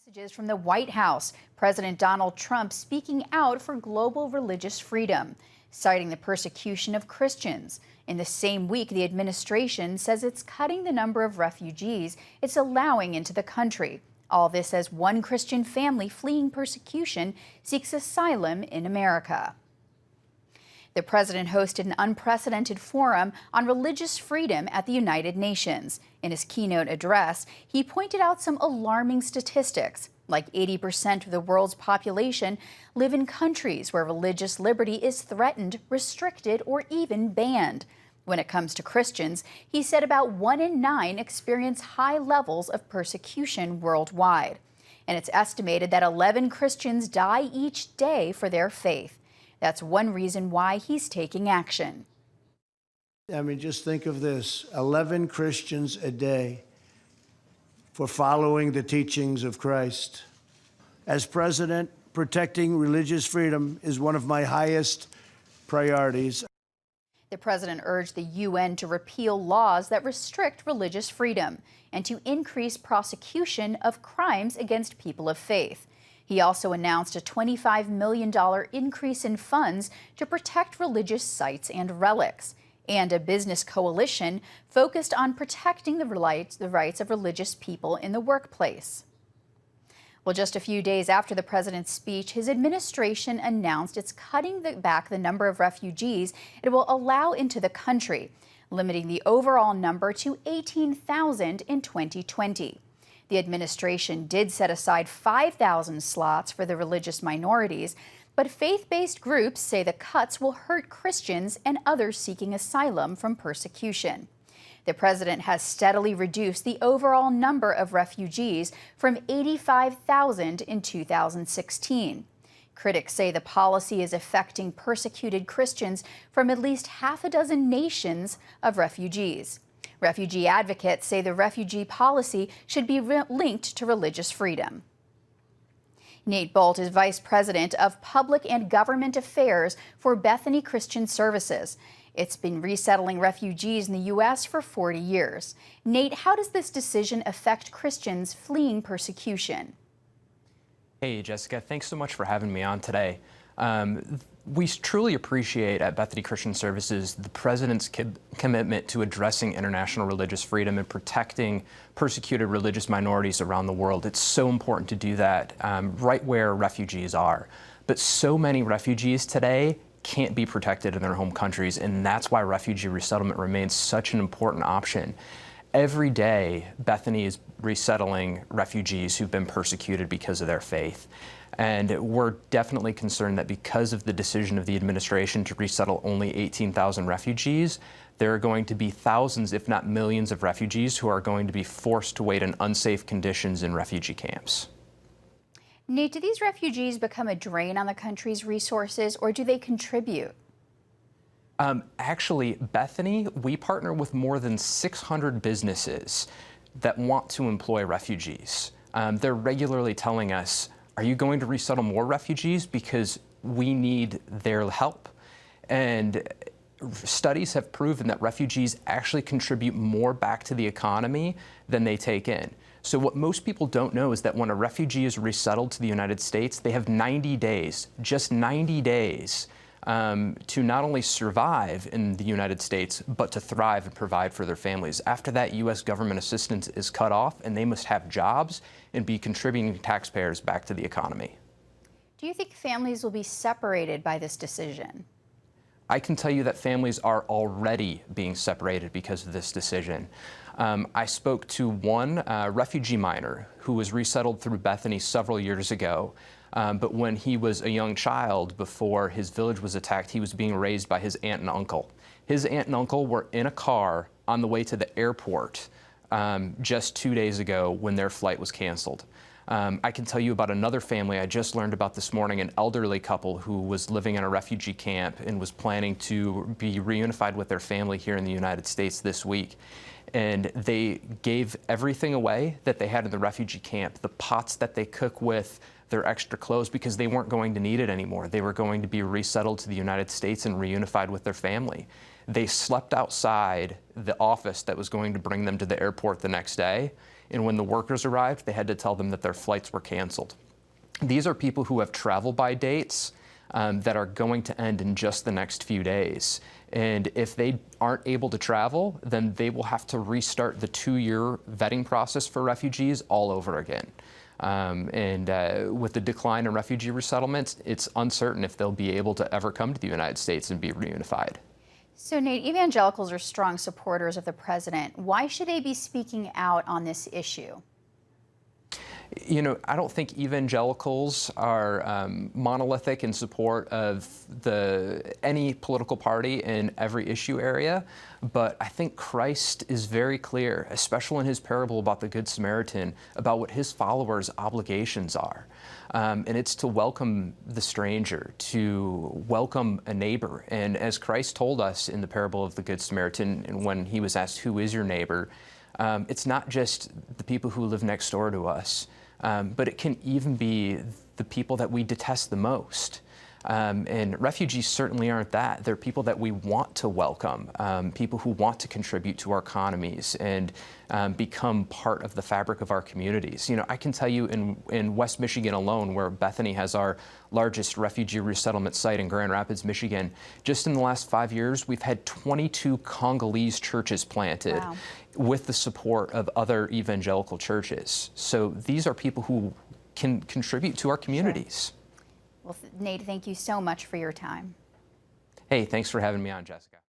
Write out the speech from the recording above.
Messages from the White House. President Donald Trump speaking out for global religious freedom, citing the persecution of Christians. In the same week, the administration says it's cutting the number of refugees it's allowing into the country. All this as one Christian family fleeing persecution seeks asylum in America. The president hosted an unprecedented forum on religious freedom at the United Nations. In his keynote address, he pointed out some alarming statistics, like 80% of the world's population live in countries where religious liberty is threatened, restricted, or even banned. When it comes to Christians, he said about 1 in 9 experience high levels of persecution worldwide. And it's estimated that 11 Christians die each day for their faith. That's one reason why he's taking action. I mean, just think of this, 11 Christians a day for following the teachings of Christ. As president, protecting religious freedom is one of my highest priorities. The president urged the UN to repeal laws that restrict religious freedom and to increase prosecution of crimes against people of faith. He also announced a $25 million increase in funds to protect religious sites and relics, and a business coalition focused on protecting the rights of religious people in the workplace. Well, just a few days after the president's speech, his administration announced it's cutting back the number of refugees it will allow into the country, limiting the overall number to 18,000 in 2020. The administration did set aside 5,000 slots for the religious minorities, but faith-based groups say the cuts will hurt Christians and others seeking asylum from persecution. The president has steadily reduced the overall number of refugees from 85,000 in 2016. Critics say the policy is affecting persecuted Christians from at least half a dozen nations of refugees. Refugee advocates say the refugee policy should be linked to religious freedom. Nate Bolt is Vice President of Public and Government Affairs for Bethany Christian Services. It's been resettling refugees in the U.S. for 40 years. Nate, how does this decision affect Christians fleeing persecution? Hey, Jessica, thanks so much for having me on today. We truly appreciate at Bethany Christian Services the President's commitment to addressing international religious freedom and protecting persecuted religious minorities around the world. It's so important to do that right where refugees are. But so many refugees today can't be protected in their home countries, and that's why refugee resettlement remains such an important option. Every day, Bethany is resettling refugees who've been persecuted because of their faith. And we're definitely concerned that because of the decision of the administration to resettle only 18,000 refugees, there are going to be thousands, if not millions, of refugees who are going to be forced to wait in unsafe conditions in refugee camps. Nate, do these refugees become a drain on the country's resources, or do they contribute? Actually, Bethany, we partner with more than 600 businesses that want to employ refugees. They're regularly telling us, are you going to resettle more refugees? Because we need their help. And studies have proven that refugees actually contribute more back to the economy than they take in. So what most people don't know is that when a refugee is resettled to the United States, they have 90 days, just 90 days, to not only survive in the United States, but to thrive and provide for their families. After that, U.S. government assistance is cut off, and they must have jobs and be contributing taxpayers back to the economy. Do you think families will be separated by this decision? I can tell you that families are already being separated because of this decision. I spoke to one refugee minor who was resettled through Bethany several years ago. But when he was a young child, before his village was attacked, he was being raised by his aunt and uncle. His aunt and uncle were in a car on the way to the airport just 2 days ago when their flight was canceled. I can tell you about another family I just learned about this morning, an elderly couple who was living in a refugee camp and was planning to be reunified with their family here in the United States this week. And they gave everything away that they had in the refugee camp, the pots that they cook with, their extra clothes, because they weren't going to need it anymore. They were going to be resettled to the United States and reunified with their family. They slept outside the office that was going to bring them to the airport the next day, And when the workers arrived, they had to tell them that their flights were canceled. These are people who have travel by dates that are going to end in just the next few days. And if they aren't able to travel, then they will have to restart the 2-year vetting process for refugees all over again. With the decline in refugee resettlements, it's uncertain if they'll be able to ever come to the United States and be reunified. So, Nate, evangelicals are strong supporters of the president. Why should they be speaking out on this issue? You know, I don't think evangelicals are monolithic in support of any political party in every issue area, but I think Christ is very clear, especially in his parable about the Good Samaritan, about what his followers' obligations are. And it's to welcome the stranger, to welcome a neighbor. And as Christ told us in the parable of the Good Samaritan, and when he was asked, "Who is your neighbor?" It's not just the people who live next door to us, but it can even be the people that we detest the most. And refugees certainly aren't that. They're people that we want to welcome, people who want to contribute to our economies and become part of the fabric of our communities. You know, I can tell you in West Michigan alone, where Bethany has our largest refugee resettlement site in Grand Rapids, Michigan, just in the last 5 years, we've had 22 Congolese churches planted. Wow. With the support of other evangelical churches. So these are people who can contribute to our communities. Sure. Well, Nate, thank you so much for your time. Hey, thanks for having me on, Jessica.